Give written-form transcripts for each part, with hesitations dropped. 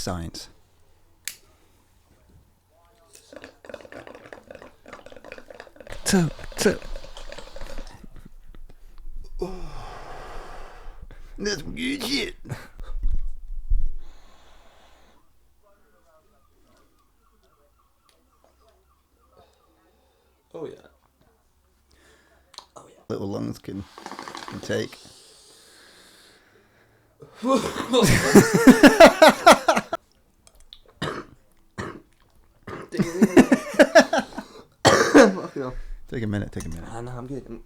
science. So. That's some good shit. Oh yeah. Little lungs can take. Take a minute. No, I'm good.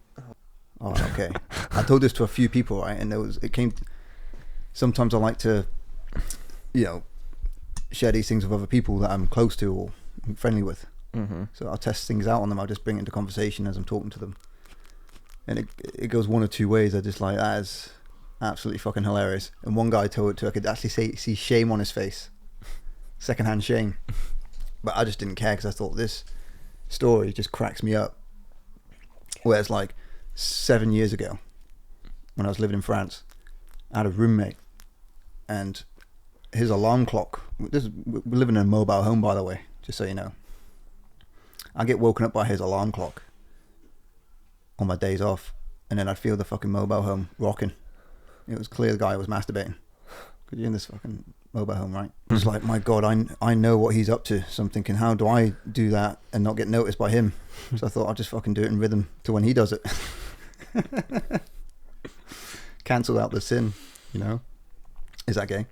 Oh, okay. I told this to a few people, right? And sometimes I like to, share these things with other people that I'm close to or I'm friendly with. Mm-hmm. So I'll test things out on them. I'll just bring it into conversation as I'm talking to them. And it goes one or two ways. I just like, that is absolutely fucking hilarious. And one guy told it to, I could actually see shame on his face. Secondhand shame. But I just didn't care because I thought this story just cracks me up. Whereas like 7 years ago, when I was living in France, I had a roommate and his alarm clock, we're living in a mobile home, by the way, just so you know. I get woken up by his alarm clock on my days off, and then I'd feel the fucking mobile home rocking. It was clear the guy was masturbating. Because you're in this fucking mobile home, right? It's like, my God, I know what he's up to. So I'm thinking, how do I do that and not get noticed by him? So I thought I'll just fucking do it in rhythm to when he does it. Cancel out the sin, Is that gay?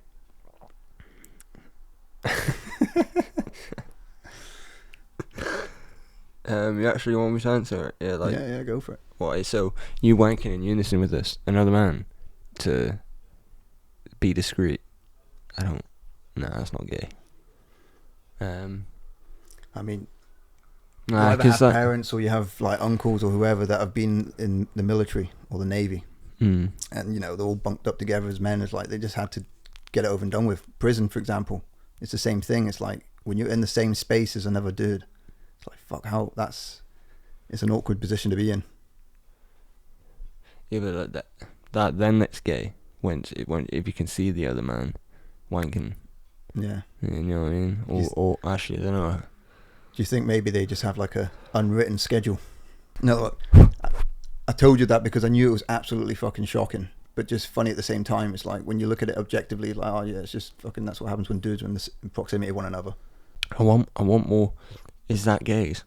You actually want me to answer it? Yeah, go for it. What? So you wanking in unison with another man to be discreet? No, that's not gay. I mean, nah, you either have parents or you have like uncles or whoever that have been in the military or the navy, and they're all bunked up together as men. It's like they just had to get it over and done with. Prison, for example, it's the same thing. It's like when you're in the same space as another dude, it's like, fuck, it's an awkward position to be in. Yeah, but that then it's gay when if you can see the other man wanking. Yeah. You know what I mean? Or actually, I don't know. Do you think maybe they just have like a unwritten schedule? No, look, I told you that because I knew it was absolutely fucking shocking, but just funny at the same time. It's like when you look at it objectively, like, oh yeah, it's just fucking, that's what happens when dudes are in proximity of one another. I want more. Is that gays?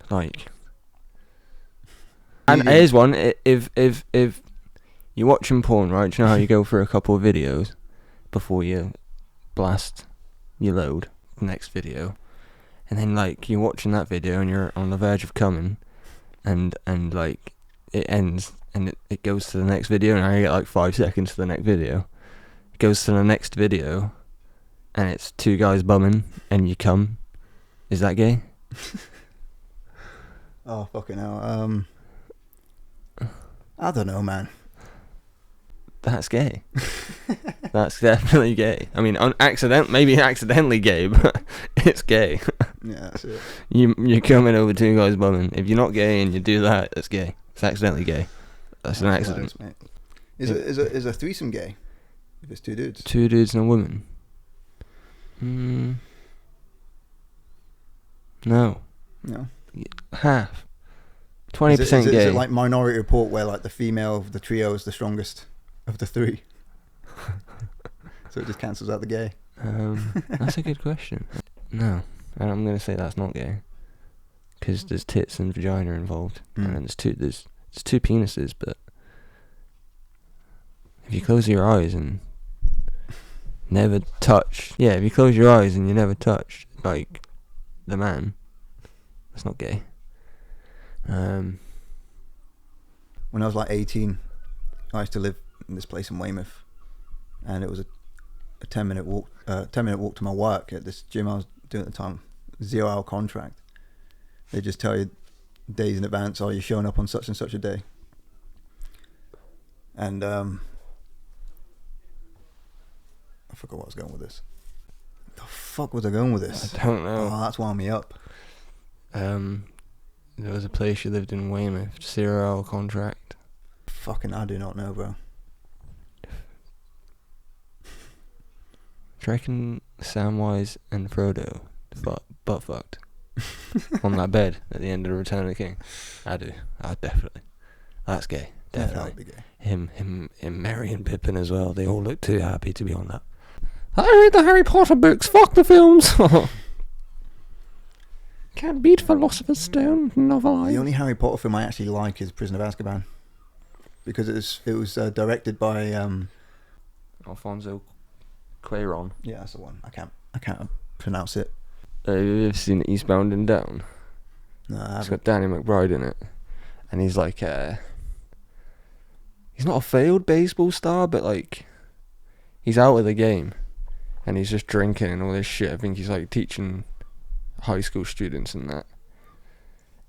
Like, and here's one. If you're watching porn, right? Do you know how you go through a couple of videos before you blast your load next video, and then like you're watching that video and you're on the verge of coming, and like it ends and it goes to the next video, and I get like 5 seconds to the next video. It goes to the next video, and it's two guys bumming, and you come. Is that gay? Oh fucking hell. I don't know, man. That's gay. That's definitely gay. I mean, maybe accidentally gay, but it's gay. Yeah, that's it. You're coming over two guys bumming. If you're not gay and you do that, that's gay. It's accidentally gay. That's an accident. Is a threesome gay? If it's two dudes. Two dudes and a woman. No. Half. 20% gay. Is it like Minority Report where like the female of the trio is the strongest of the three? So it just cancels out the gay. That's a good question. No, and I'm gonna say that's not gay because there's tits and vagina involved, and there's two penises. But if you close your eyes and never touch, if you close your eyes and you never touch like the man, that's not gay. When I was like 18, I used to live in this place in Weymouth, and it was a 10-minute walk. 10-minute walk to my work at this gym I was doing at the time. 0-hour contract. They just tell you days in advance, oh, you're showing up on such and such a day. And I forgot what I was going with this. The fuck was I going with this? I don't know. Oh, that's wound me up. There was a place you lived in Weymouth, 0-hour contract. Fucking, I do not know, bro. Do you reckon Samwise and Frodo butt fucked on that bed at the end of Return of the King? I do. I definitely. That's gay. Definitely. Yeah, that would be gay. Him, Merry and Pippin as well. They all look too happy to be on that. I read the Harry Potter books. Fuck the films. Can't beat Philosopher's Stone novel. The only Harry Potter film I actually like is Prisoner of Azkaban, because it was directed by Alfonso Cuarón. yeah, that's the one. I can't pronounce it. You've seen Eastbound and Down? No, I It's haven't. got Danny McBride in it, and he's like he's not a failed baseball star, but like he's out of the game, and he's just drinking and all this shit. I think he's like teaching high school students and that,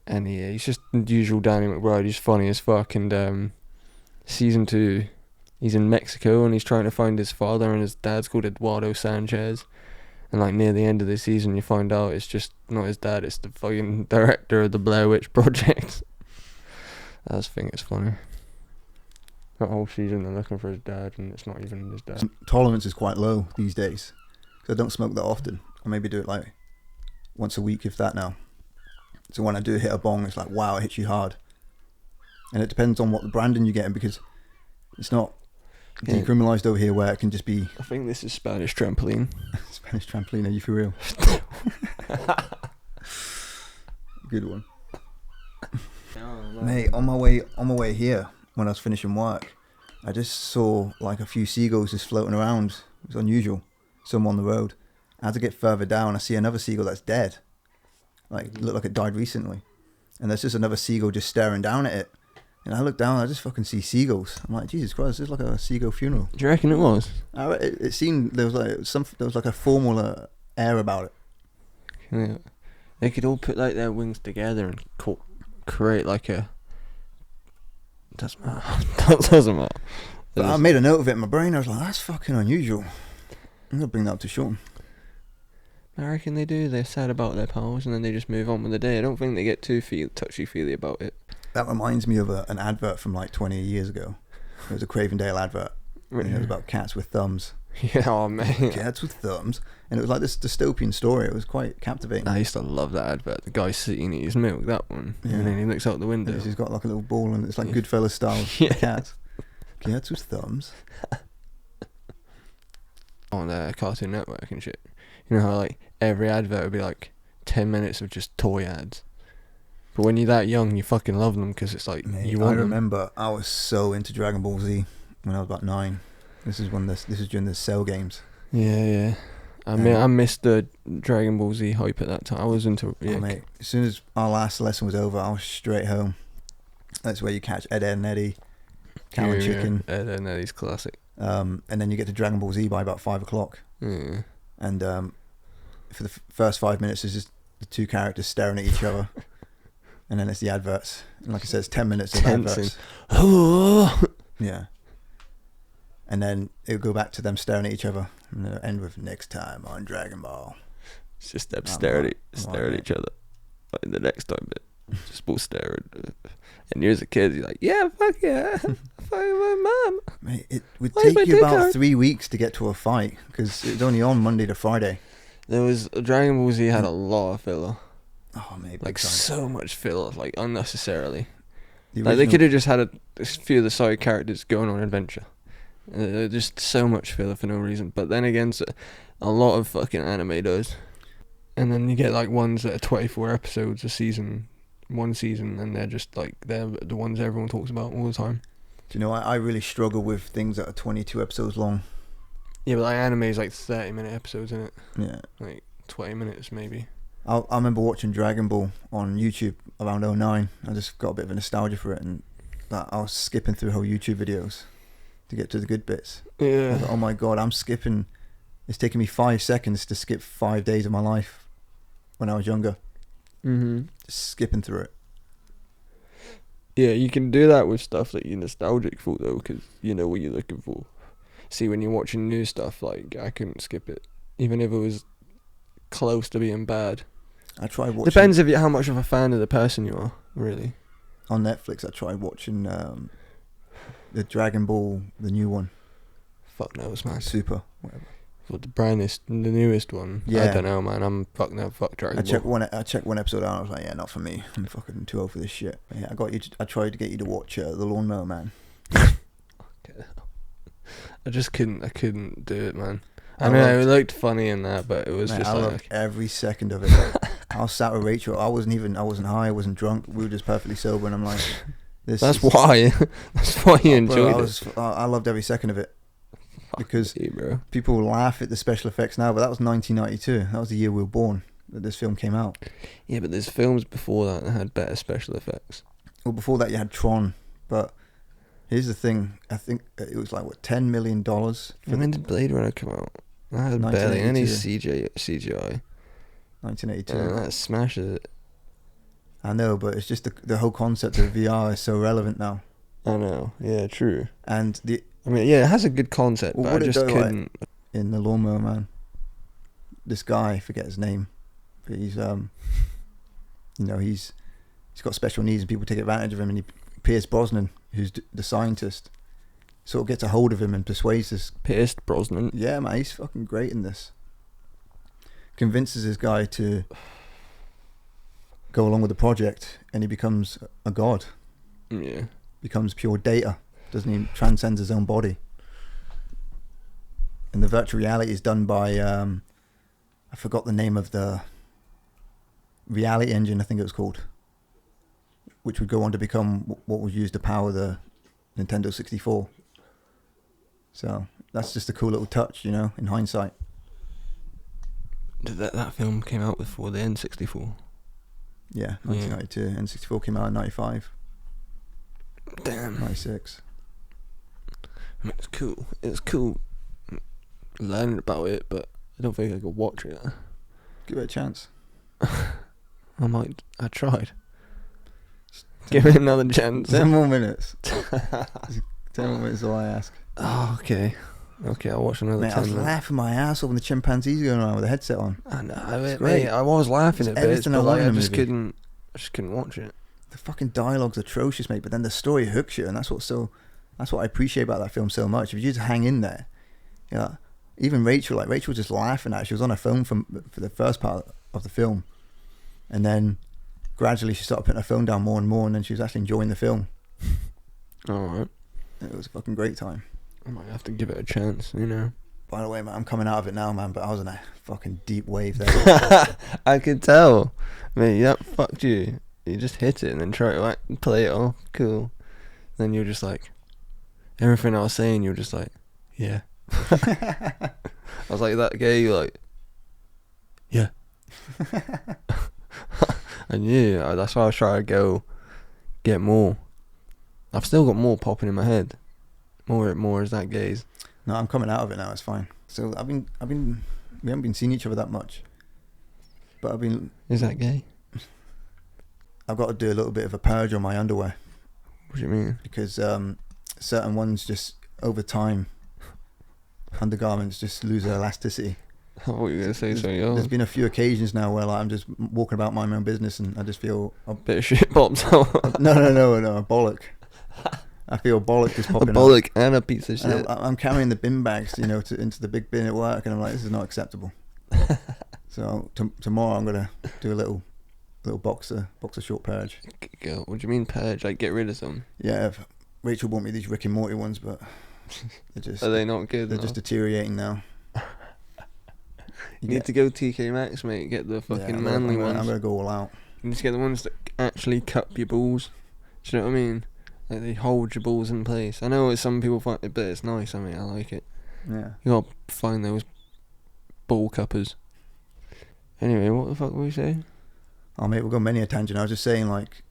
and he's just the usual Danny McBride. He's funny as fuck. And season 2, he's in Mexico and he's trying to find his father, and his dad's called Eduardo Sanchez. And like near the end of the season, you find out it's just not his dad, it's the fucking director of the Blair Witch Project. I just think it's funny. That whole season they're looking for his dad, and it's not even his dad. Tolerance is quite low these days, because I don't smoke that often. I maybe do it like once a week, if that now. So when I do hit a bong, it's like, wow, it hits you hard. And it depends on what the branding you're getting, because it's not decriminalised over here, where it can just be I think this is Spanish trampoline. Spanish trampoline. Are you for real? Good one. Mate, on my way here, when I was finishing work, I just saw like a few seagulls just floating around. It was unusual. Some on the road. As I get further down, I see another seagull that's dead. Like, looked like it died recently. And there's just another seagull just staring down at it. And I look down, I just fucking see seagulls. I'm like, Jesus Christ, this is like a seagull funeral. Do you reckon it was? It seemed there was like a formal air about it. Yeah. They could all put like their wings together and create like a. Doesn't matter. That doesn't matter. But I made a note of it in my brain. I was like, that's fucking unusual. I'm gonna bring that up to Sean. I reckon they do. They're sad about their pals and then they just move on with the day. I don't think they get too touchy-feely about it. That reminds me of an advert from like 20 years ago. It was a Cravendale advert. Really? And it was about cats with thumbs. Yeah, oh man. Cats with thumbs. And it was like this dystopian story. It was quite captivating. I used to love that advert. The guy sitting in his milk, that one. Yeah. And then he looks out the window. And he's got like a little ball, and it's like Goodfellas style Yeah. cats. Cats with thumbs. On the Cartoon Network and shit. You know how like every advert would be like 10 minutes of just toy ads. But when you're that young, you fucking love them because it's like Mate, you want I remember I was so into Dragon Ball Z when I was about 9. This is during the Cell games. Yeah. I mean, I missed the Dragon Ball Z hype at that time. I was into Oh, mate, as soon as our last lesson was over, I was straight home. That's where you catch Ed, Edd and Eddy, Cow and Chicken. Ed and Eddie's classic. And then you get to Dragon Ball Z by about 5 o'clock. Yeah. And for the first 5 minutes, it's just the two characters staring at each other. And then it's the adverts. And like I said, it's 10 minutes of adverts. Yeah. And then it'll go back to them staring at each other. And it'll end with next time on Dragon Ball. It's just them staring at each other. Like in the next time bit. Just both staring. And you as a kid, you're like, yeah, fuck yeah. Fuck my mum. Mate, it would Why is my take you dick about hard? 3 weeks to get to a fight. Because it's only on Monday to Friday. There was Dragon Ball Z had a lot of filler. Oh, mate. Like big time. so much filler, like unnecessarily. The Like they original- could have just had a few of the side characters going on an adventure. Just so much filler for no reason. But then again, a lot of fucking anime does. And then you get like ones that are 24 episodes a season, one season, and they're just like they're the ones everyone talks about all the time. Do you know, I really struggle with things that are 22 episodes long. Yeah, but like anime is like 30-minute episodes, isn't it? Yeah. Like 20 minutes maybe. I remember watching Dragon Ball on YouTube around 2009. I just got a bit of a nostalgia for it, and I was skipping through whole YouTube videos to get to the good bits. I was Yeah. like, oh my god, I'm skipping. It's taking me 5 seconds to skip 5 days of my life when I was younger. Just skipping through it. Yeah, you can do that with stuff that you're nostalgic for though, because you know what you're looking for. See, when you're watching new stuff, like I couldn't skip it, even if it was close to being bad. I tried watching. Depends if you how much of a fan of the person you are, really. On Netflix, I tried watching the Dragon Ball, the new one, Fuck knows, man. Super, whatever. What, the newest one? Yeah. I don't know, man. I'm fuck Dragon Ball. I checked one episode out. I was like, yeah, not for me. I'm fucking too old for this shit. But yeah, I tried to get you to watch the Lawnmower Man. Okay. I couldn't do it, man. I mean, it looked funny in that, but it was just I like loved every second of it. Like, I was sat with Rachel. I wasn't high. I wasn't drunk. We were just perfectly sober, and I'm like, that's why you enjoyed it. I loved every second of it. Because you, bro. People laugh at the special effects now, but that was 1992. That was the year we were born that this film came out. Yeah, but there's films before that had better special effects. Well, before that you had Tron, but here's the thing. I think it was like, what, $10 million? When did Blade Runner come out? That had barely any CGI. 1982. Yeah, that smashes it. I know, but it's just the whole concept of VR is so relevant now. I know. Yeah, true. And it has a good concept, but I just couldn't. Like, in the Lawnmower Man, this guy, I forget his name, but he's he's got special needs, and people take advantage of him. And Pierce Brosnan, who's the scientist, sort of gets a hold of him and persuades this. Pierce Brosnan. Yeah, man, he's fucking great in this. Convinces this guy to go along with the project, and he becomes a god. Yeah. Becomes pure data. Doesn't he? Transcends his own body. And the virtual reality is done by I forgot the name of the reality engine, I think it was called, which would go on to become what was used to power the Nintendo 64. So that's just a cool little touch, in hindsight. That film came out before the N64. Yeah, 1992. Yeah. N64 came out in 95. Damn. 96. I mean, it's cool learning about it, but I don't think I could watch it. Give it a chance. I tried. Give it another chance. 10 more minutes. 10 more minutes is all I ask. Oh, okay. Okay, I'll watch another 10 I was minutes. laughing my ass off when the chimpanzees going around with a headset on. I know, mate, I was laughing at bits, but I just couldn't watch it. The fucking dialogue's atrocious, mate, but then the story hooks you, and that's what I appreciate about that film so much. If you just hang in there, even Rachel was just laughing at it. She was on her phone for the first part of the film, and then gradually she started putting her phone down more and more, and then she was actually enjoying the film. Alright. It was a fucking great time. I might have to give it a chance, By the way, man, I'm coming out of it now, man, but I was in a fucking deep wave there. I could tell. Mate, that fucked you. You just hit it and then try to play it off. Cool. Then you're just like, everything I was saying, you were just like, yeah. I was like that gay, you're like, yeah. And yeah, that's why I was trying to get more. I've still got more popping in my head. More is that gaze. No, I'm coming out of it now. It's fine. So we haven't been seeing each other that much, but Is that gay? I've got to do a little bit of a purge on my underwear. What do you mean? Because certain ones just over time, undergarments just lose their elasticity. What were you gonna say? There's been a few occasions now where I'm just walking about my own business and I just feel a bit of shit pops out. No, a bollock. I feel bollock just popping a bollock out. And a piece of shit. I'm carrying the bin bags, into the big bin at work, and I'm like, this is not acceptable. So tomorrow I'm gonna do a little boxer short purge. What do you mean purge? Like get rid of some? Yeah, Rachel bought me these Rick and Morty ones, but they're just are they not good? They're just deteriorating now. You need to go TK Maxx, mate. Get the fucking manly ones. I'm gonna go all out. You need to get the ones that actually cup your balls. Do you know what I mean? Like they hold your balls in place. I know some people find it, but it's nice. I mean, I like it. Yeah. You gotta find those ball cuppers. Anyway, what the fuck were we saying? Oh mate, we've got many a tangent. I was just saying, like,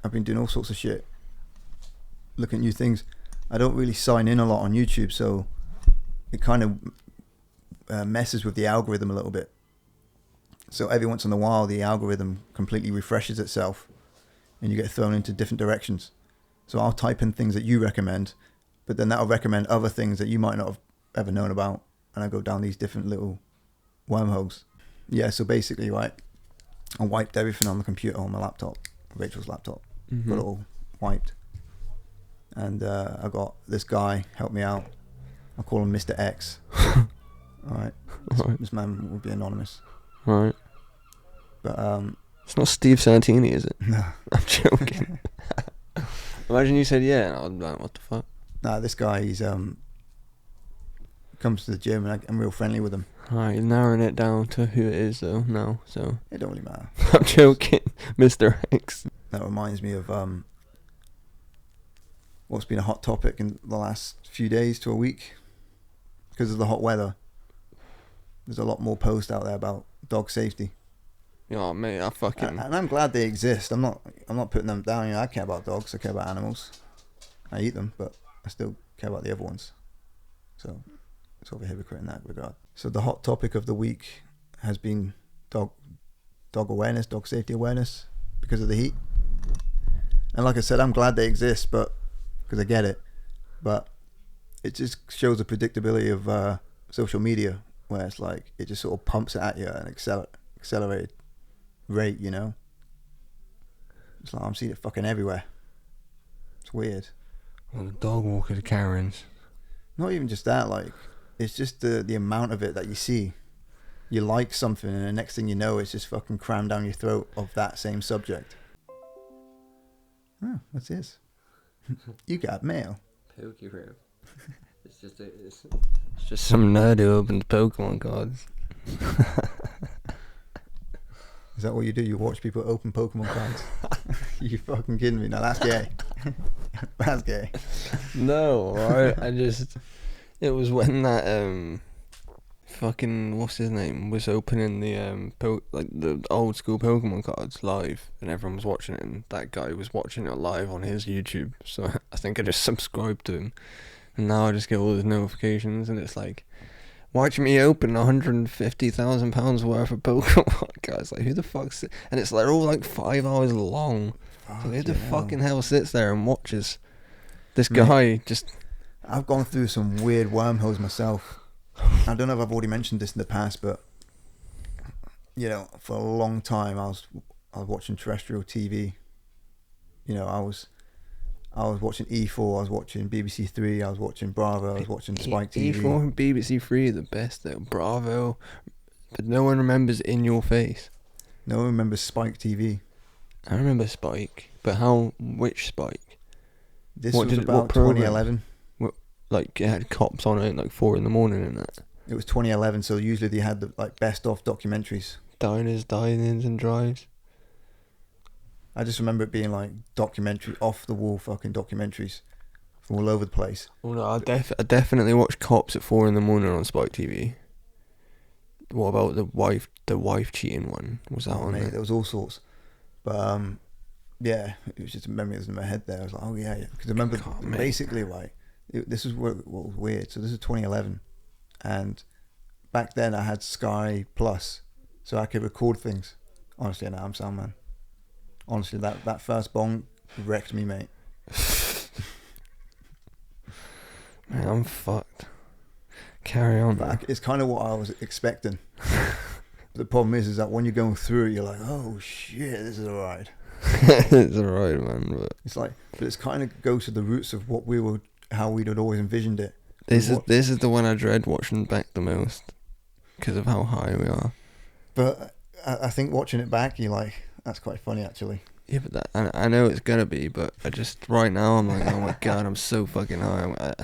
I've been doing all sorts of shit, looking at new things. I don't really sign in a lot on YouTube, so it kind of messes with the algorithm a little bit. So every once in a while, the algorithm completely refreshes itself, and you get thrown into different directions. So I'll type in things that you recommend, but then that'll recommend other things that you might not have ever known about, and I go down these different little wormholes. Yeah, so basically, right, I wiped everything on the computer on my laptop, Rachel's laptop, got it all wiped. And I got this guy help me out. I call him Mr. X. Alright. Right. This man will be anonymous. Right. But, It's not Steve Santini, is it? no. I'm joking. Imagine you said yeah, and I'd be like, what the fuck? Nah, this guy, he's, comes to the gym and I'm real friendly with him. Alright, you're narrowing it down to who it is, though, now, so. It don't really matter. I'm joking. Mr. X. That reminds me of, what's been a hot topic in the last few days to a week. Because of the hot weather. There's a lot more posts out there about dog safety. Oh, mate, I fucking... And I'm glad they exist. I'm not putting them down. You know, I care about dogs. I care about animals. I eat them, but I still care about the other ones. So, sort of a hypocrite in that regard. So the hot topic of the week has been dog awareness, dog safety awareness, because of the heat. And like I said, I'm glad they exist, but because I get it. But it just shows the predictability of social media, where it's like it just sort of pumps it at you at an accelerated rate, you know. It's like I'm seeing it fucking everywhere. It's weird. Well, the dog walker Karens. Not even just that, like it's just the amount of it that you see. You like something and the next thing you know it's just fucking crammed down your throat of that same subject. Oh, what's this? You got mail. Pokey Rip. It's just some nerd who opens Pokemon cards. Is that what you do? You watch people open Pokemon cards? You fucking kidding me? No, that's gay. That's gay. No, I just... It was when that, fucking, what's his name, was opening the, the old school Pokemon cards live, and everyone was watching it, and that guy was watching it live on his YouTube, so I think I just subscribed to him, and now I just get all his notifications, and it's like... Watch me open £150,000 worth of Pokemon cards. Like, who the fuck's... And it's like all like 5 hours long. So who the fucking hell sits there and watches this guy just... I've gone through some weird wormholes myself. I don't know if I've already mentioned this in the past, but... You know, for a long time I was watching terrestrial TV. You know, I was watching E4, I was watching BBC 3, I was watching Bravo, I was watching Spike TV. E4 and BBC 3 are the best though. Bravo. But no one remembers In Your Face. No one remembers Spike TV. I remember Spike. But which Spike? This was about 2011. Like, it had cops on it at like 4 in the morning and that. It was 2011, so usually they had the like best of documentaries. Diners, dine-ins and drives. I just remember it being like documentary, off the wall fucking documentaries from all over the place. Oh no, I definitely watched Cops at 4 in the morning on Spike TV. What about the wife cheating one? Was that on mate, there? There was all sorts. But yeah, it was just a memory that was in my head there. I was like, oh yeah. Because I remember basically like, this is what was weird. So this is 2011. And back then I had Sky Plus, so I could record things. Honestly, now I'm sound man. Honestly, that first bong wrecked me, mate. Man, I'm fucked. Carry on. It's kind of what I was expecting. The problem is that when you're going through it, you're like, oh shit, this is alright. It's alright, man. But it's like, but it's kind of goes to the roots of how we'd always envisioned it. This is the one I dread watching back the most because of how high we are. But I think watching it back, you're like, that's quite funny actually. Yeah, but I know it's gonna be, but I just right now I'm like, oh my god, I'm so fucking high.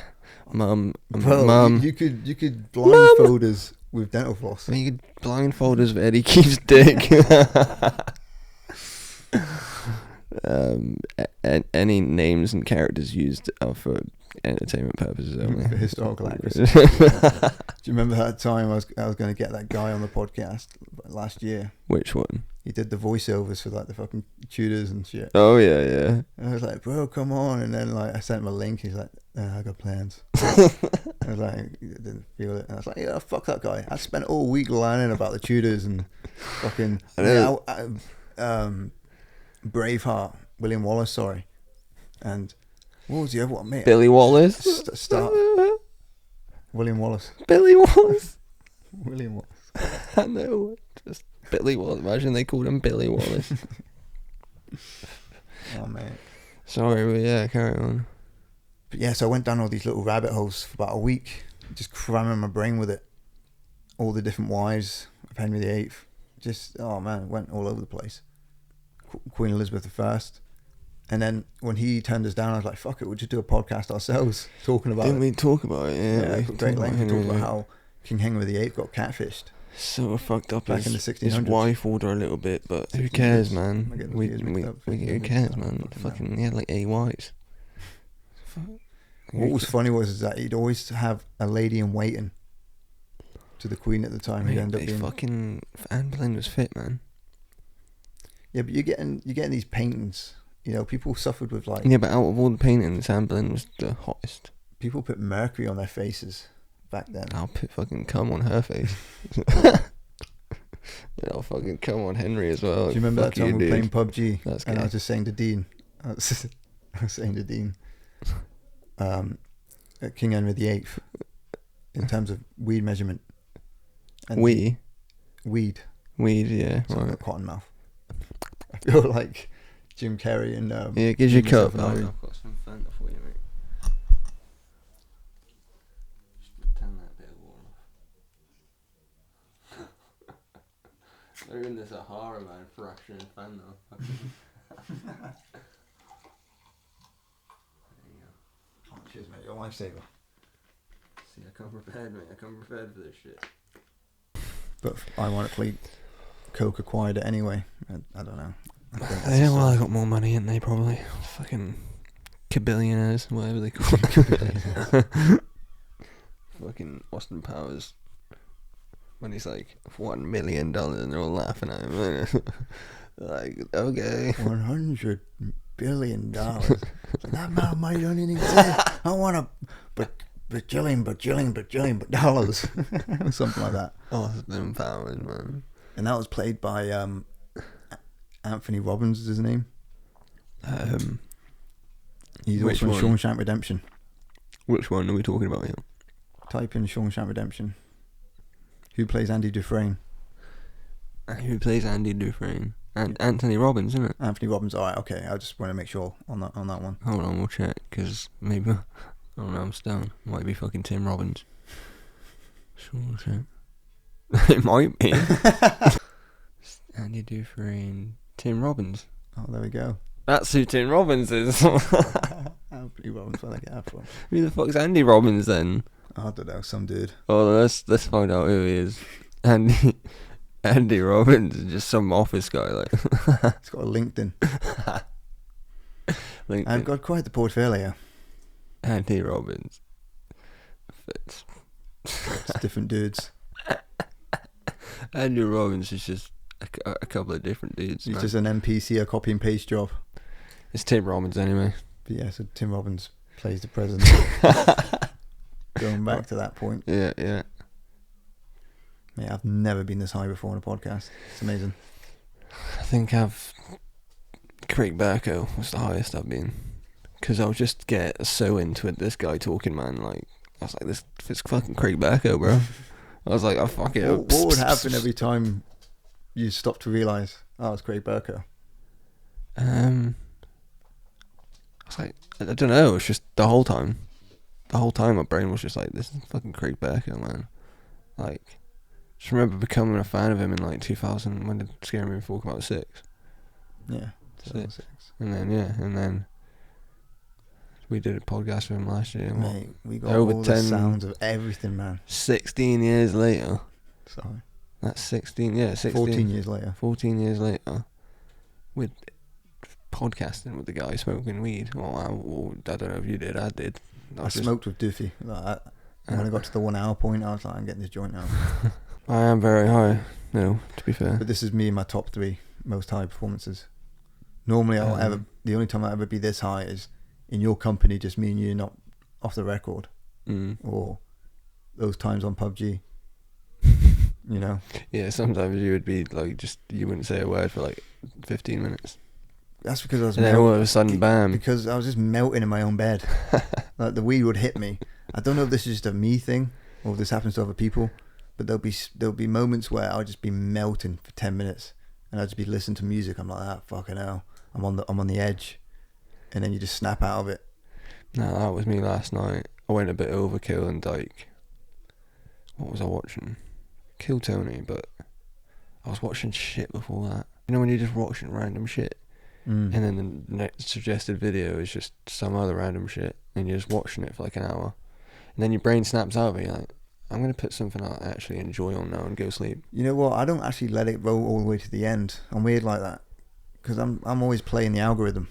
Mum, you could blindfold us with dental floss. You could blindfold us with Eddie Keith's dick. Any names and characters used are for entertainment purposes only. For historical accuracy. Do you remember that time I was going to get that guy on the podcast last year? Which one? He did the voiceovers for like the fucking Tudors and shit. Oh yeah. And I was like, bro, come on. And then like I sent him a link. He's like, I got plans. I was like, I didn't feel it. And I was like, yeah, fuck that guy. I spent all week learning about the Tudors and fucking Braveheart, William Wallace, sorry. And what was the other one, mate? Billy Wallace. Start. William Wallace. Billy Wallace. William Wallace. I know. Just Billy Wallace. Imagine they called him Billy Wallace. Oh, mate. Sorry, but yeah, carry on. But yeah, so I went down all these little rabbit holes for about a week, just cramming my brain with it. all the different wives of Henry VIII. Just, oh man, it went all over the place. Queen Elizabeth I. And then when he turned us down, I was like, fuck it, we'll just do a podcast ourselves talking about Didn't it. we talk about it? Yeah, we great length. We talked about VIII. how King Henry VIII got catfished. So fucked up. Back in the His 1600s. wife ordered a little bit, but who cares, 1600s. man? I get the We, years mixed up. who cares, man? Fucking, he had like 8 wives. What was funny was that he'd always have a lady in waiting to the Queen at the time. He'd end up being fucking Anne Boleyn was fit, man. Yeah, but you're getting these paintings. You know, people suffered with like. Yeah, but out of all the paintings, Anne Boleyn was the hottest. People put mercury on their faces back then. I'll put fucking cum on her face. I'll fucking cum on Henry as well. Do you remember Fuck that time we were dude. playing PUBG? That's and I gay. was just saying to Dean, I was saying to Dean, at King Henry VIII, in terms of weed measurement. And Weed, yeah. So I've Right. got cotton mouth. I feel like Jim Carrey and Yeah, gives you a Give cup. Yourself an I've Irie. got some Fanta for you, mate. Just turn that bit of water off. They're in the Sahara, man, fraction and Fanta. Oh, cheers, mate. You're a lifesaver. See, I come prepared, mate. I come prepared for this shit. But ironically, Coke acquired it anyway. I don't know. I think that's Yeah, just, well, I got more money, ain't they? Probably fucking kabillionaires, whatever they call it. Fucking Austin Powers, when he's like $1 million, and they're all laughing at him. Like, okay. $100 billion. That amount of money don't even exist. I want a bajillion dollars. Something like that. Austin Powers, man. And that was played by Anthony Robbins is his name. He's Which also in one? Shawshank Redemption. Which one are we talking about here? Type in Shawshank Redemption. Who plays Andy Dufresne? Who plays Andy Dufresne? And Anthony Robbins, isn't it? Anthony Robbins. All right, okay. I just want to make sure on that one. Hold on, we'll check, because maybe, I don't know, I'm stoned. Might be fucking Tim Robbins. Shawshank. It might be. Andy Dufresne. Tim Robbins. Oh, there we go. That's who Tim Robbins is. Anthony Robbins. Where did I get that from? Who the fuck's Andy Robbins then? I don't know. Some dude. Oh, let's find out who he is. Andy Robbins is just some office guy, like. He's got a LinkedIn. LinkedIn. I've got quite the portfolio. Andy Robbins. It's different dudes. Andy Robbins is just a couple of different dudes. He's Man. just an NPC, a copy and paste job. It's Tim Robbins anyway. But yeah, so Tim Robbins plays the president. Going back to that point. Yeah. Mate, I've never been this high before on a podcast. It's amazing. I think Craig Burko was the highest I've been. Because I would just get so into it, this guy talking, man. Like, I was like, this is fucking Craig Burko, bro. I was like, oh, fuck it. What would happen every time you stop to realise, oh, it's Craig Burko? I was like, I don't know. It's just the whole time. The whole time my brain was just like, this is fucking Craig Burko, man. Like, just remember becoming a fan of him in like 2000. When did Scary Movie 4 come out? 6. Yeah. 6. And then we did a podcast with him last year. And Mate, we got over all 10 the sounds of everything, man. 16 years later. Sorry. That's 16, yeah, 16. 14 years later. 14 years later. With podcasting with the guy smoking weed. Well, I don't know if you did, I did. I smoked with Doofy. Like, when I got to the 1 hour point, I was like, I'm getting this joint out. I am very high, no, to be fair. But this is me in my top 3 most high performances. Normally, the only time I'll ever be this high is in your company, just me and you, not off the record. Or those times on PUBG. You know? Yeah, sometimes you would be like, you wouldn't say a word for like 15 minutes. That's because I was And then all of a sudden, bam. Because I was just melting in my own bed. Like the weed would hit me. I don't know if this is just a me thing or if this happens to other people, but there'll be moments where I'll just be melting for 10 minutes and I'll just be listening to music. I'm like, ah, fucking hell. I'm on the edge. And then you just snap out of it. No, that was me last night. I went a bit overkill and like, what was I watching? kill Tony, but I was watching shit before that. You know when you're just watching random shit, and then the next suggested video is just some other random shit, and you're just watching it for like an hour, and then your brain snaps out of it. You're like, I'm gonna put something I actually enjoy on now and go sleep. You know what? I don't actually let it roll all the way to the end. I'm weird like that, because I'm always playing the algorithm,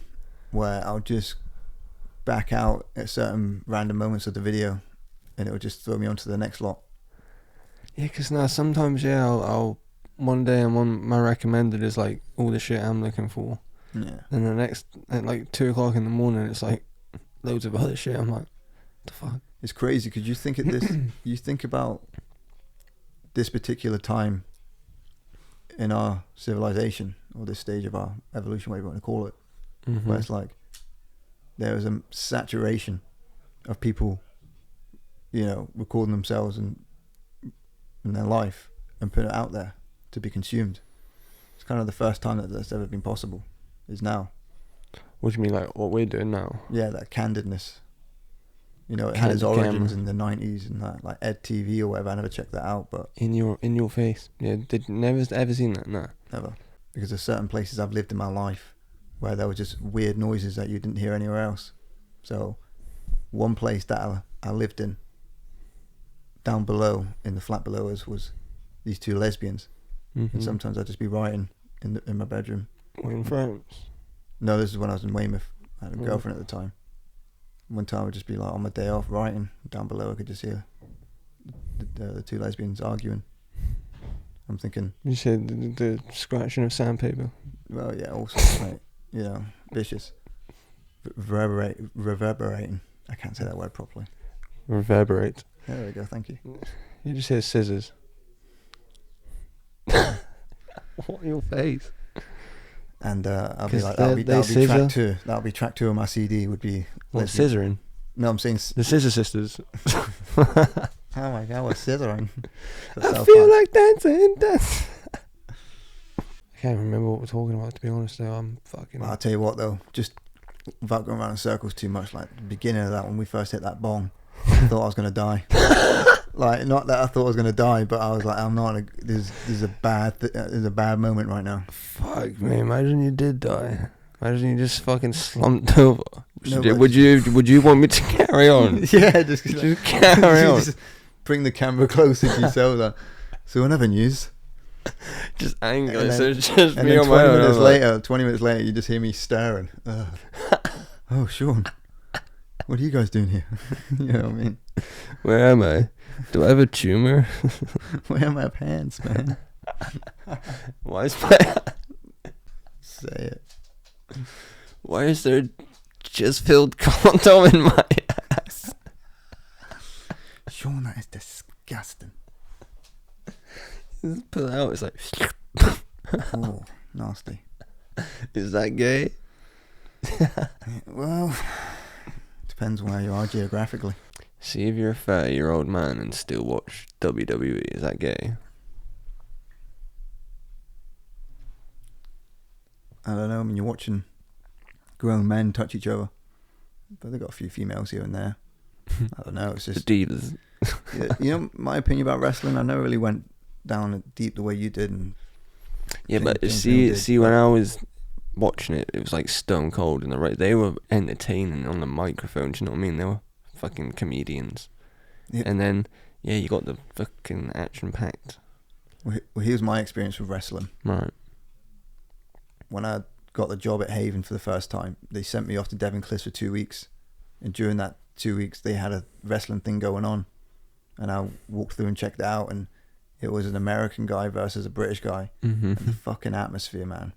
where I'll just back out at certain random moments of the video, and it will just throw me onto the next lot. Yeah, because now sometimes I'll one day I'm on my recommended is like all the shit I'm looking for. Yeah. And the next at like 2 o'clock in the morning it's like loads of other shit. I'm like, what the fuck? It's crazy because you think you think about this particular time in our civilization, or this stage of our evolution, whatever you want to call it, where it's like there is a saturation of people, recording themselves and in their life and putting it out there to be consumed. It's kind of the first time that that's ever been possible, is now. What do you mean, like what we're doing now? Yeah, that candidness. It had its origins in the 90s and that, like Ed TV or whatever. I never checked that out, but in your face. Yeah, did never ever seen that? No, never. Because there's certain places I've lived in my life where there were just weird noises that you didn't hear anywhere else. So one place that I lived in, down below in the flat below us, was these two lesbians, and sometimes I'd just be writing in my bedroom. We're in France. No, this is when I was in Weymouth. I had a girlfriend at the time. One time I would just be like on my day off writing. Down below I could just hear the two lesbians arguing. I'm thinking... You said the scratching of sandpaper. Well, yeah, also, like, vicious. Reverberating. I can't say that word properly. Reverberate. There we go, thank you. You just hear scissors. What, your face? And I'll be like, that'll be track 2. That'll be track 2 on my CD would be... What, scissoring? No, I'm saying... The Scissor Sisters. Oh my god, we're scissoring. I feel like dancing. I can't remember what we're talking about, to be honest, though. I'm fucking... Well, I'll tell you what, though. Just without going around in circles too much, like the beginning of that, when we first hit that bong, I thought I was going to die. Like, not that I thought I was going to die, but I was like, I'm not... There's a bad moment right now. Fuck me, imagine you did die. Imagine you just fucking slumped over. No, would you want me to carry on? Yeah, just carry on. Just bring the camera closer to yourself. Like, so another news. Just angle it, then, so it's just and me then on my own. 20 minutes later, you just hear me staring. Oh, Sean, what are you guys doing here? You know what I mean? Where am I? Do I have a tumor? Where are my pants, man? Why is my... Say it. Why is there just filled condom in my ass? Sean, that is disgusting. Just pull it out, it's like... Oh, nasty. Is that gay? Well, depends where you are geographically. See if you're a 30-year-old man and still watch WWE. Is that gay? I don't know. I mean, you're watching grown men touch each other, but they got a few females here and there. I don't know. It's just The dealers. yeah, my opinion about wrestling. I never really went down deep the way you did. And Yeah, but see, when I was watching it, it was like stone cold, and they were entertaining on the microphone. Do you know what I mean? They were fucking comedians. Yeah. And then you got the fucking action packed. Well, here's my experience with wrestling. Right. When I got the job at Haven for the first time, they sent me off to Devon Cliffs for 2 weeks, and during that 2 weeks, they had a wrestling thing going on, and I walked through and checked it out, and it was an American guy versus a British guy, and the fucking atmosphere, man,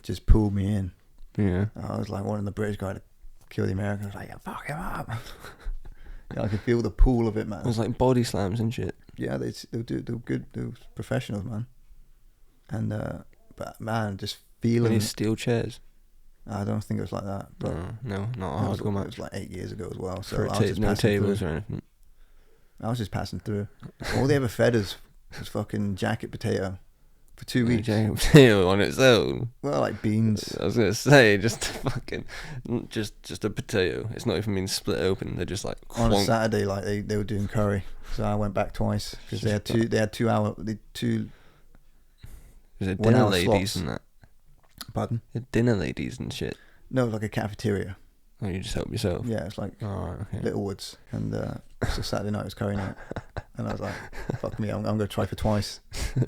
just pulled me in. Yeah. I was like wanting the British guy to kill the American. I was like, yeah, fuck him up. Yeah, I could feel the pool of it, man. It was like body slams and shit. Yeah, they were good. They were professionals, man. And but man, just feeling. Any steel chairs? I don't think it was like that. But no, not a hardcore match. It was like 8 years ago as well. So I was just no tables or anything. I was just passing through. All they ever fed us was fucking jacket potato for 2 weeks. Jacket potato on its own. Well, like beans. I was gonna say just a potato. It's not even being split open. They're just like On a clonk. Saturday, like they were doing curry, so I went back twice because they had two. Is it 1 dinner hour ladies slots. and that? Pardon? Dinner ladies and shit. No, it was like a cafeteria. Oh, you just help yourself. Yeah, it's like Oh, okay. Littlewoods, and so Saturday night was curry night, and I was like, "Fuck me, I'm gonna try for twice."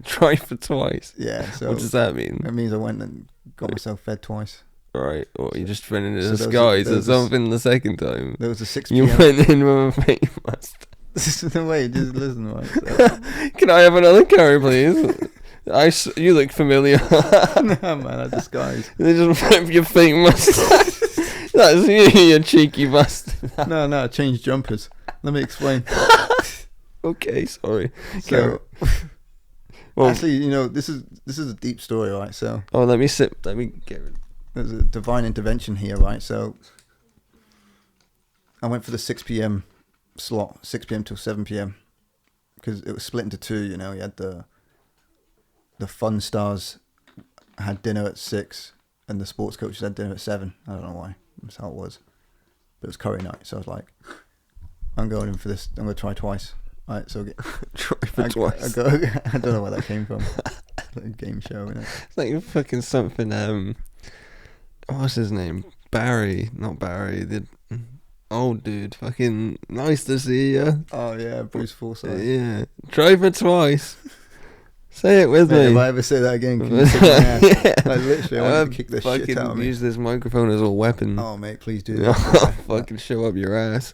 Try for twice. Yeah. So What does that mean? that means I went and got myself fed twice. Right. Or you just went into So there was disguise there or was something the second time. There was a 6 You p.m. went in with a face mask. This is the way. Just listen, right? So, Can I have another curry, please? You look familiar. no, man, I disguised. They just rip your fake mustache. That's you cheeky bastard. No, I changed jumpers. Let me explain. Okay, sorry. So, Well, actually, this is a deep story, right? So let me sip. Let me get rid. there's a divine intervention here, right? So I went for the 6 p.m. slot, 6 p.m. till 7 p.m. because it was split into two. You had the fun stars had dinner at 6, and the sports coaches had dinner at 7. I don't know why. That's how it was. But it was curry night, so I was like, I'm going in for this. I'm going to try twice. All right, so Try for twice. I don't know where that came from. Like a game show, innit? It's like fucking something. What's his name? Barry, not Barry. The old dude. Fucking nice to see you. Oh yeah, Bruce Forsyth. Yeah. Try for twice. Say it with Mate, me. if I ever say that again, can you kick my ass? Yeah. Like literally, I want to kick the fucking shit out of me. use this microphone as a weapon. Oh mate, please do I'll that. fucking show up your ass.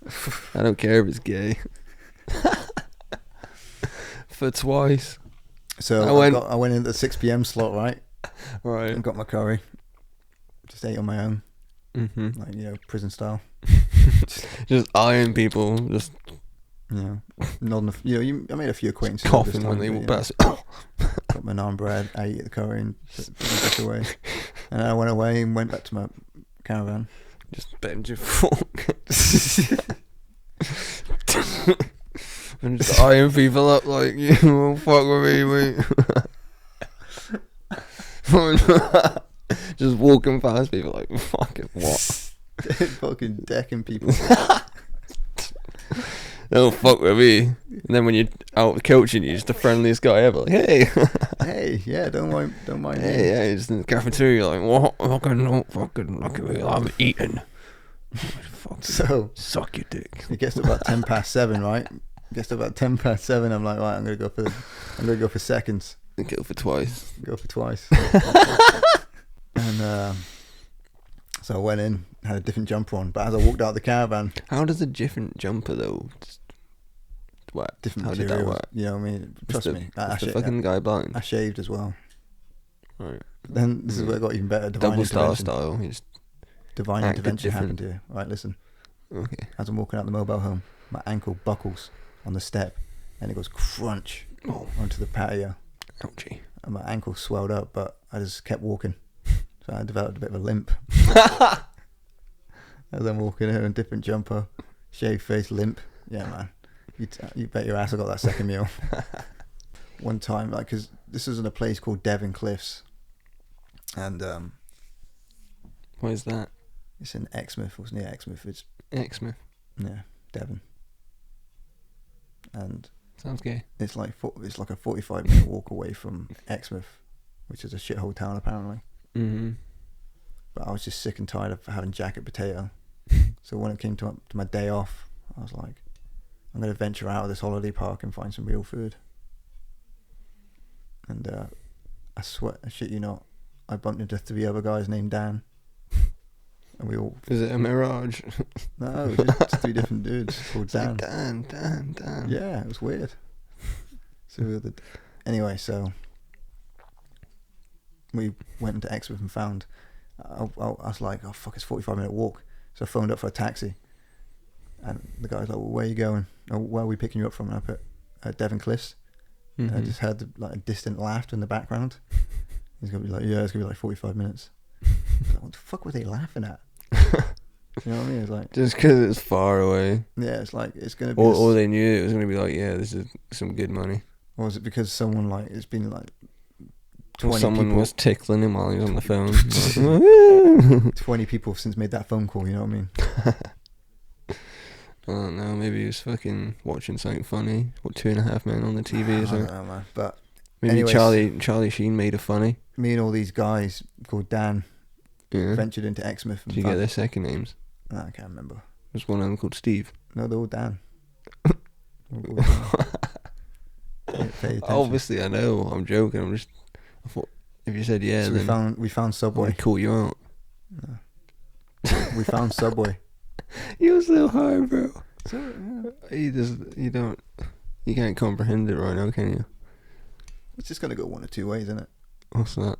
I don't care if it's gay. For twice. So I went in the 6 p.m. slot, right? Right. And got my curry. Just ate on my own, Mm-hmm. like prison style. Just eyeing people. Just Nodding. I made a few acquaintances. coughing when they walk past. Got my naan bread. I ate the curry and put it away. And I went away and went back to my caravan. Just bend your fork. And just eyeing people up like, you won't fuck with me, mate. Just walking past people like, fucking what? Fucking decking people. Don't fuck with me. And then when you're out coaching, you're just the friendliest guy ever. Like, hey. Hey, yeah, don't mind me. Hey, yeah, just in the cafeteria, you're like, what? Fucking look at me, I'm eating. Fucking So suck your dick. it gets to about 10 past 7, right? Gets to about 10 past 7. I'm like, right, I'm gonna go for seconds. Go for twice. Go for twice. And so I went in, had a different jumper on, but as I walked out the caravan, How does a different jumper though? What? different How did materials. that work? You know what I mean? Trust me. Was the fucking guy blind? I shaved as well. Right. Then this is where it got even better. Divine Double star intervention. style. You just Divine acted intervention different. happened here. Right, listen. okay. As I'm walking out the mobile home, my ankle buckles on the step, and it goes crunch Oh, onto the patio, ouchie. and my ankle swelled up. But I just kept walking, so I developed a bit of a limp as I'm walking in a different jumper, shaved face, limp. Yeah, man. You bet your ass I got that second meal. One time, like, because this was in a place called Devon Cliffs, and What is that? it's in Exmouth. It was near Exmouth. It's Exmouth. Devon, and Sounds gay. it's like a 45-minute walk away from Exmouth, which is a shithole town apparently. Mm-hmm. But I was just sick and tired of having jacket potato. So when it came to my day off, I was like, I'm going to venture out of this holiday park and find some real food. And I shit you not, I bumped into 3 other guys named Dan. And we all... Is it a mirage? No, it was just 3 different dudes called Dan. Like Dan. Yeah, it was weird. So anyway, so we went into Exmouth and found... I was like, oh fuck, it's a 45-minute walk. So I phoned up for a taxi. And the guy's like, well, where are you going? Oh, where are we picking you up from? And I put Devon Cliffs. Mm-hmm. And I just heard a distant laughter in the background. He's going to be like, yeah, it's going to be like 45 minutes. I was like, what the fuck were they laughing at? You know what I mean? It's like... Just because it's far away. Yeah, it's like, it's going to be... Or they knew it was going to be like, yeah, this is some good money. Or is it because someone, like, it's been, like, 20 someone people, was tickling him while he was on the phone. 20 people have since made that phone call. You know what I mean? I don't know. Maybe he was fucking watching something funny. What, 2.5 Men on the TV or I something? don't know, man. But Maybe anyways, Charlie Sheen made it funny. me and all these guys called Dan Yeah. ventured into Exmouth. Did you get their second names? I can't remember. There's one of them called Steve. No, they're all Dan. All Dan. Pay attention. Obviously, I know. I'm joking. I thought if you said yeah, So then we found Subway. I'd call you out. No. We found Subway. You're so hard, bro. So, yeah. You can't comprehend it right now, can you? It's just gonna go one or two ways, isn't it? What's that?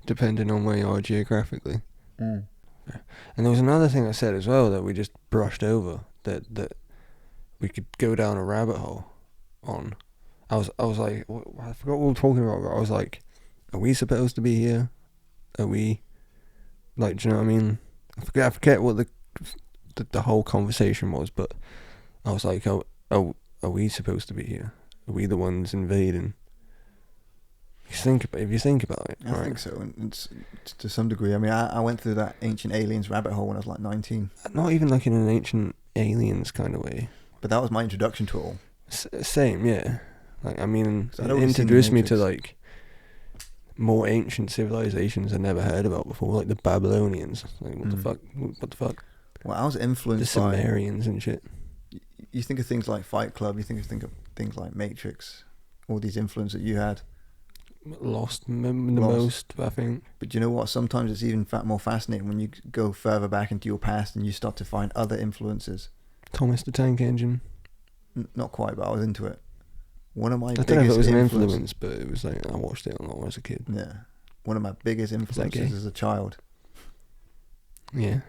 Depending on where you are geographically. Mm. And there was another thing I said as well that we just brushed over, that we could go down a rabbit hole on. I was like, I forgot what we were talking about, but I was like, are we supposed to be here? Are we, like, do you know what I mean? I forget what the whole conversation was, but I was like, are we supposed to be here? Are we the ones invading? If you think about it, I think so, and it's to some degree. I mean, I went through that Ancient Aliens rabbit hole when I was like 19. Not even like in an Ancient Aliens kind of way. But that was my introduction to it all. Same, yeah. Like, I mean, I'd it already seen The introduced me to Matrix. like more ancient civilizations I'd never heard about before, like the Babylonians. Like, what the fuck? What the fuck? Well, I was The influenced by. Sumerians and shit. You think of things like Fight Club. You think of things like Matrix. All these influences that you had. Lost the Lost. most, I think. But you know what? Sometimes it's even more fascinating when you go further back into your past and you start to find other influences. Thomas the Tank Engine. Not quite, but I was into it. One of my I biggest don't know if it was an influences. influence, but it was like I watched it a lot as a kid. Yeah, one of my biggest influences gay? as a child Yeah.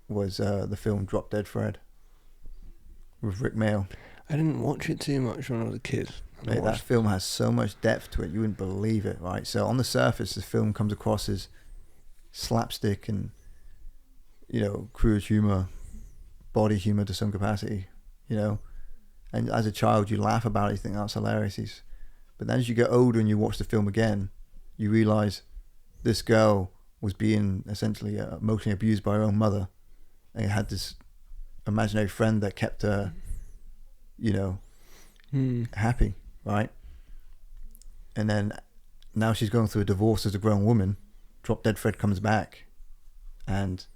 was the film Drop Dead Fred with Rick Mail. I didn't watch it too much when I was a kid. Mate, that film has so much depth to it, you wouldn't believe it, right? So on the surface, the film comes across as slapstick and, crude humour, body humour to some capacity, And as a child, you laugh about it, you think that's hilarious. But then as you get older and you watch the film again, you realise this girl was being essentially emotionally abused by her own mother, and had this imaginary friend that kept her, happy, right? And then now she's going through a divorce as a grown woman. Drop Dead Fred comes back, and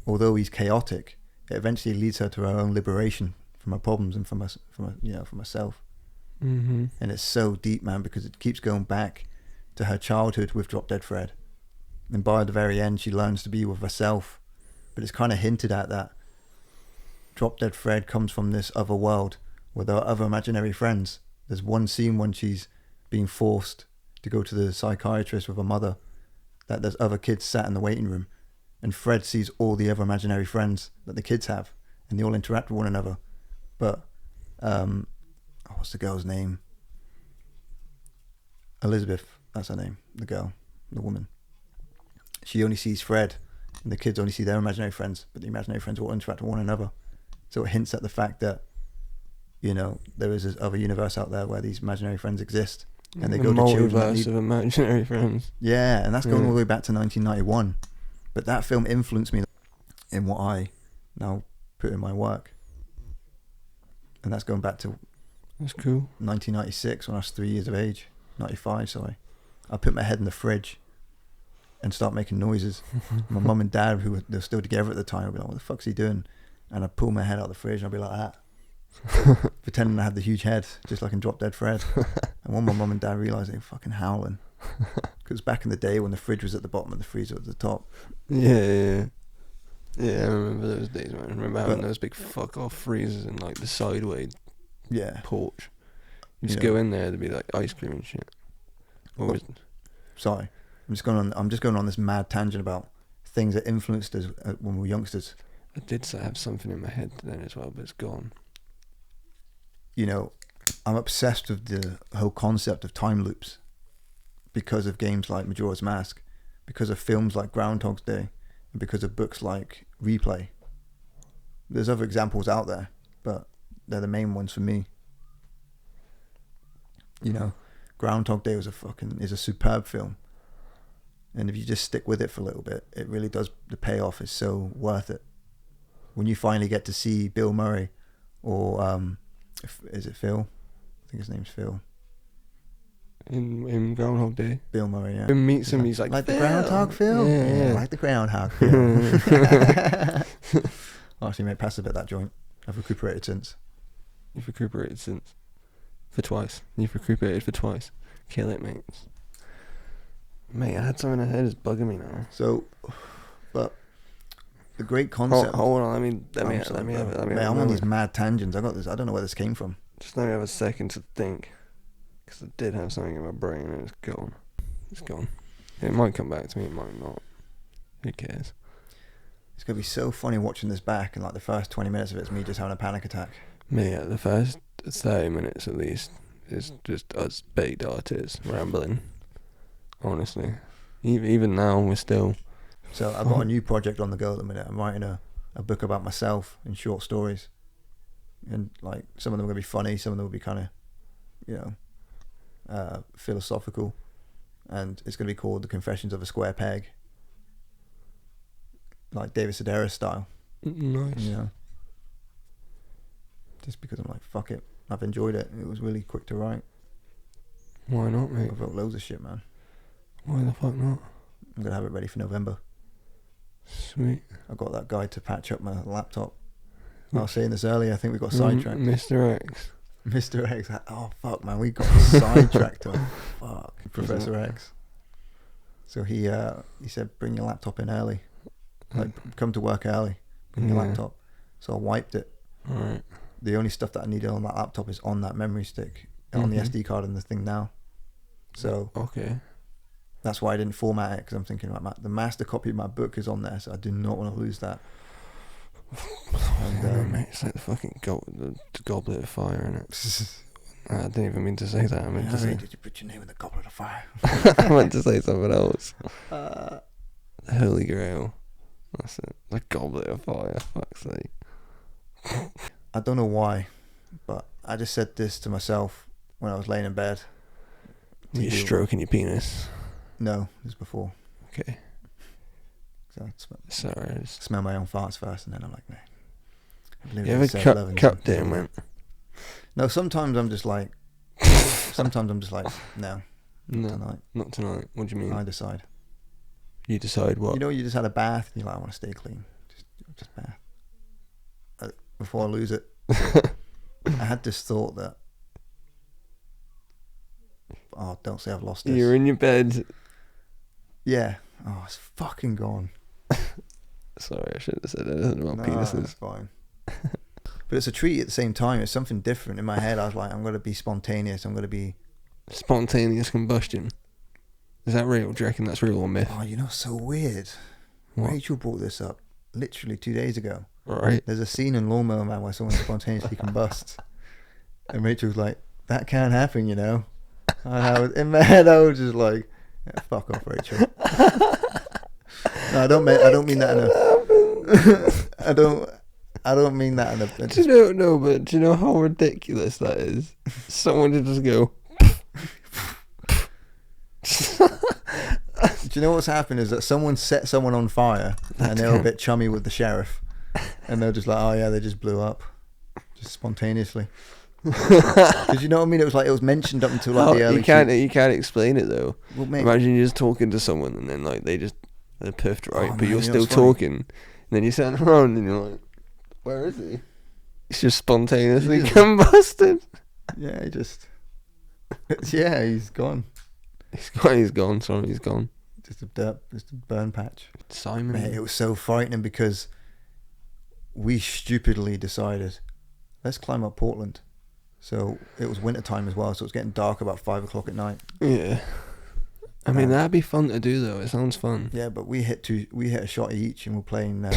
although he's chaotic, it eventually leads her to her own liberation from her problems and from herself. Mm-hmm. And it's so deep, man, because it keeps going back to her childhood with Drop Dead Fred, and by the very end she learns to be with herself. But it's kind of hinted at that Drop Dead Fred comes from this other world where there are other imaginary friends. There's one scene when she's being forced to go to the psychiatrist with her mother, that there's other kids sat in the waiting room, and Fred sees all the other imaginary friends that the kids have, and they all interact with one another. But what's the girl's name? Elizabeth, that's her name, the woman. She only sees Fred, and the kids only see their imaginary friends, but the imaginary friends all interact with one another. So it hints at the fact that, there is this other universe out there where these imaginary friends exist, and they go to children that need... of imaginary friends. Yeah, and that's going all the way back to 1991. But that film influenced me in what I now put in my work. And that's going back to That's cool. 1996 when I was 3 years of age. 95, sorry. I put my head in the fridge and start making noises. My mum and dad, who were still together at the time, would be like, what the fuck's he doing? And I'd pull my head out of the fridge and I'd be like that. Pretending I had the huge head, just like in Drop Dead Fred. And when my mum and dad realised they were fucking howling. Because back in the day when the fridge was at the bottom and the freezer was at the top. Yeah, I remember those days, man. I remember having those big fuck off freezers in like the sideway porch. You just go in there, there'd be like ice cream and shit. Sorry, I'm just going on this mad tangent about things that influenced us when we were youngsters. I did have something in my head then as well, but it's gone. I'm obsessed with the whole concept of time loops because of games like Majora's Mask, because of films like Groundhog's Day, and because of books like Replay. There's other examples out there, but they're the main ones for me. Groundhog Day is a superb film. And if you just stick with it for a little bit, it really does. The payoff is so worth it. When you finally get to see Bill Murray, or is it Phil? I think his name's Phil. In Groundhog Day. Bill Murray, yeah. He meets him, he's like the groundhog, Phil? Yeah. Like the groundhog, Phil. Actually, mate, pass a bit of that joint. I've recuperated since. You've recuperated since. For twice. You've recuperated for twice. Kill it, mate. Mate, I had something in my head that's bugging me now. So, but the great concept. Hold on, let me I'm on these mad tangents. I got this. I don't know where this came from. Just let me have a second to think. Because I did have something in my brain and it's gone. It's gone. It might come back to me, it might not. Who cares? It's going to be so funny watching this back, and like the first 20 minutes of it's me just having a panic attack. Me, the first 30 minutes at least is just us baked artists rambling. Honestly. Even now, we're still... So I've got a new project on the go at the minute. I'm writing a book about myself in short stories. And like some of them are going to be funny, some of them will be kind of, philosophical. And it's going to be called The Confessions of a Square Peg. Like David Sedaris style. Nice. You know? Just because I'm like, fuck it. I've enjoyed it. It was really quick to write. Why not, mate? I've wrote loads of shit, man. Why the fuck not? I'm going to have it ready for November. Sweet. I got that guy to patch up my laptop. I was saying this earlier. I think we got sidetracked. Mr. X. Mr. X. Oh, fuck, man. We got sidetracked. Fuck. Professor X. So he said, bring your laptop in early. Like, come to work early. Bring your laptop. So I wiped it. Alright. The only stuff that I needed on that laptop is on that memory stick. On the SD card and the thing now. So... Okay. That's why I didn't format it, because I'm thinking about the master copy of my book is on there, so I do not want to lose that. And, mate, it's like the fucking goblet of fire, innit? I didn't even mean to say that. I meant to say... Did you put your name in the goblet of fire? I meant to say something else. The Holy Grail. That's it. The goblet of fire, fuck's sake. I don't know why, but I just said this to myself when I was laying in bed. You're stroking your penis. No, it was before. Okay. So Sorry. I smell my own farts first, and then I'm like, man. You ever cupped it and went... No, sometimes I'm just like, no. No, tonight. Not tonight. What do you mean? I decide. You decide what? You know, you just had a bath, and you're like, I want to stay clean. Just bath. Before I lose it. I had this thought that, oh, don't say I've lost this. You're in your bed. Yeah. Oh, it's fucking gone. Sorry, I shouldn't have said anything about penises. It's fine. But it's a treat at the same time. It's something different. In my head, I was like, I'm going to be spontaneous. I'm going to be... Spontaneous combustion. Is that real? Do you reckon that's real or myth? Oh, you know, so weird. What? Rachel brought this up literally 2 days ago. Right. There's a scene in Lawnmower Man where someone spontaneously combusts. And Rachel's like, that can't happen, you know? And in my head, I was just like, yeah, fuck off, Rachel. No, I don't mean that in a... I don't mean that in a... Do you know how ridiculous that is? Someone to just go... Do you know what's happened is that someone set someone on fire and they were a bit chummy with the sheriff, and they're just like, oh yeah, they just blew up, just spontaneously. Because you know what I mean? It was mentioned up until like the early. You can't explain it though. Well, mate, imagine you're just talking to someone and then like they're piffed, right? Oh, but man, you're still talking, and then you turn around and you're like, where is he? He's just spontaneously combusted. Yeah, he's gone. He's gone. Sorry, he's gone. Just a burn patch. Simon. Mate, it was so frightening because we stupidly decided, let's climb up Portland. So it was winter time as well, so it was getting dark about 5 o'clock at night. Yeah. I mean, that'd be fun to do though. It sounds fun. Yeah, but we hit a shot each, and we're playing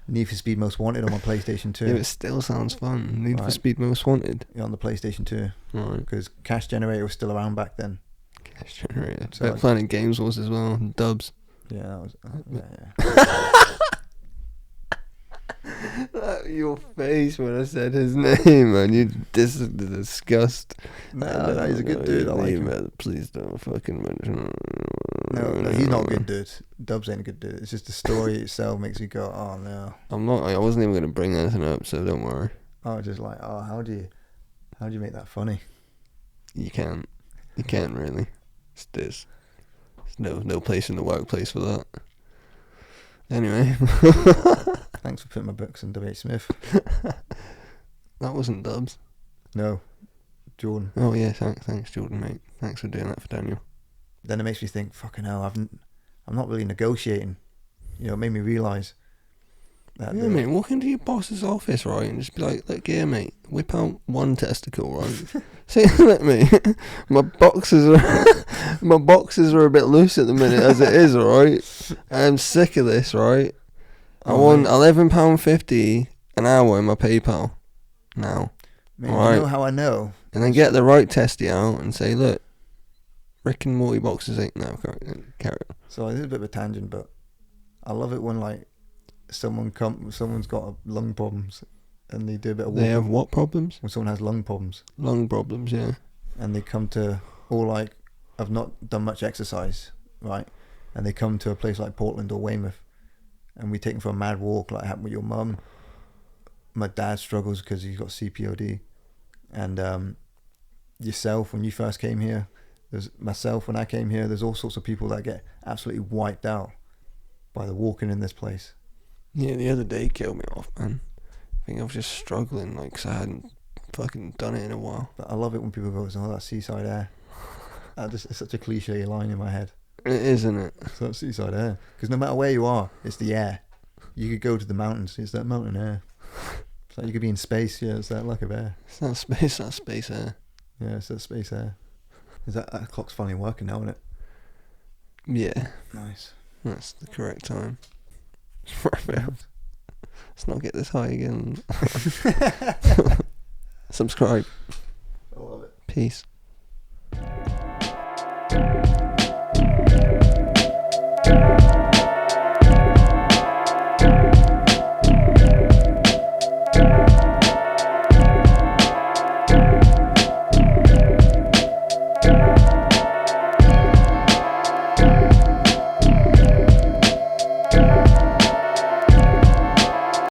Need for Speed Most Wanted on my PlayStation 2. Yeah, it still sounds fun. Need for Speed Most Wanted. Yeah, on the PlayStation 2. Right. Because Cash Generator was still around back then. Cash Generator. So Planet Games was as well. Dubs. Yeah, that was... yeah. Your face when I said his name, man. You disgust. No, he's a good dude. I like him. Please don't fucking mention. No, he's not a good dude. Dubs ain't a good dude. It's just the story itself makes you go, oh no. I'm not. I wasn't even gonna bring anything up, so don't worry. I was just like, oh, how do you make that funny? You can't really. There's no place in the workplace for that. Anyway. Thanks for putting my books in W.H. Smith. That wasn't Dubs. No, Jordan. Oh yeah, thanks Jordan, mate. Thanks for doing that for Daniel. Then it makes me think, fucking hell, I'm not really negotiating. You know, it made me realise that. Yeah, mate, walk into your boss's office, right, and just be like, look here, mate, whip out one testicle, right? Say, look, mate, my boxes are a bit loose at the minute as it is, alright? I'm sick of this, right? I want £11.50 an hour in my PayPal now. Mate, right. You know how I know? And then get the right testy out and say, look, Rick and Morty boxes ain't no carry on. So this is a bit of a tangent, but I love it when like someone's got lung problems and they do a bit of walking. They have what problems? When someone has lung problems. Lung problems, yeah. And they come to, or like, I've not done much exercise, right? And they come to a place like Portland or Weymouth, and we take them for a mad walk, like happened with your mum. My dad struggles because he's got CPOD, and yourself when you first came here. There's myself when I came here. There's all sorts of people that get absolutely wiped out by the walking in this place. Yeah, the other day killed me off, man. I think I was just struggling, like, 'cause I hadn't fucking done it in a while. But I love it when people go, "Oh, that's seaside air." It's such a cliche line in my head. It is, isn't it? So that's seaside air. Because no matter where you are, it's the air. You could go to the mountains. It's that mountain air. It's like you could be in space. Yeah, it's that lack of air. It's not space. That's space air. Yeah, it's that space air. Is that clock's finally working now, isn't it? Yeah. Nice. That's the correct time. Let's not get this high again. Subscribe. I love it. Peace.